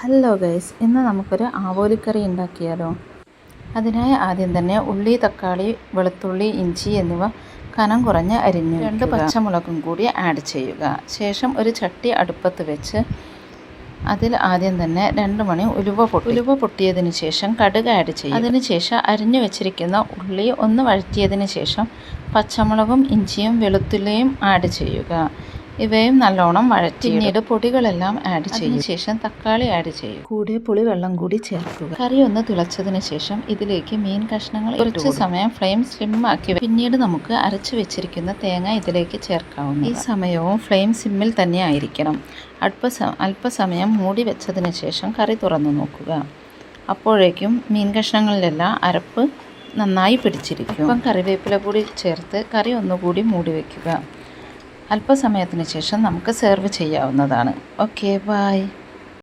Hello guys, ഇന്ന് നമുക്കൊരു ആവോലിക്കറി ഉണ്ടാക്കിയാലോ. അതിനായി ആദ്യം തന്നെ ഉള്ളി, തക്കാളി, വെളുത്തുള്ളി, ഇഞ്ചി എന്നിവ കനം കുറഞ്ഞ് അരിഞ്ഞു 2 പച്ചമുളകും കൂടി ആഡ് ചെയ്യുക. ശേഷം ഒരു ചട്ടി അടുപ്പത്ത് വെച്ച് അതിൽ ആദ്യം തന്നെ 2 മണി ഉലുവ പൊട്ടിയതിന് ശേഷം കടുക് ആഡ് ചെയ്യുക. അതിനുശേഷം അരിഞ്ഞു വെച്ചിരിക്കുന്ന ഉള്ളി ഒന്ന് വഴറ്റിയതിന് ശേഷം പച്ചമുളകും ഇഞ്ചിയും വെളുത്തുള്ളിയും ആഡ് ചെയ്യുക. ഇവയും നല്ലോണം വഴറ്റി പിന്നീട് പൊടികളെല്ലാം ആഡ് ചെയ്യും. ശേഷം തക്കാളി ആഡ് ചെയ്യും. കൂടെ പുളിവെള്ളം കൂടി ചേർക്കുക. കറി ഒന്ന് തിളച്ചതിന് ശേഷം ഇതിലേക്ക് മീൻ കഷ്ണങ്ങൾ കുറച്ച് സമയം ഫ്ലെയിം സ്ലിം ആക്കി പിന്നീട് നമുക്ക് അരച്ചു വെച്ചിരിക്കുന്ന തേങ്ങ ഇതിലേക്ക് ചേർക്കാവുന്നു. ഈ സമയവും ഫ്ലെയിം സിമ്മിൽ തന്നെ ആയിരിക്കണം. അല്പസമയം മൂടി വെച്ചതിന് ശേഷം കറി തുറന്നു നോക്കുക. അപ്പോഴേക്കും മീൻ കഷ്ണങ്ങളിലെല്ലാം അരപ്പ് നന്നായി പിടിച്ചിരിക്കും. അപ്പം കറിവേപ്പില കൂടി ചേർത്ത് കറി ഒന്നുകൂടി മൂടി വയ്ക്കുക. അല്പസമയത്തിന് ശേഷം നമുക്ക് സെർവ് ചെയ്യാവുന്നതാണ്. Okay, by.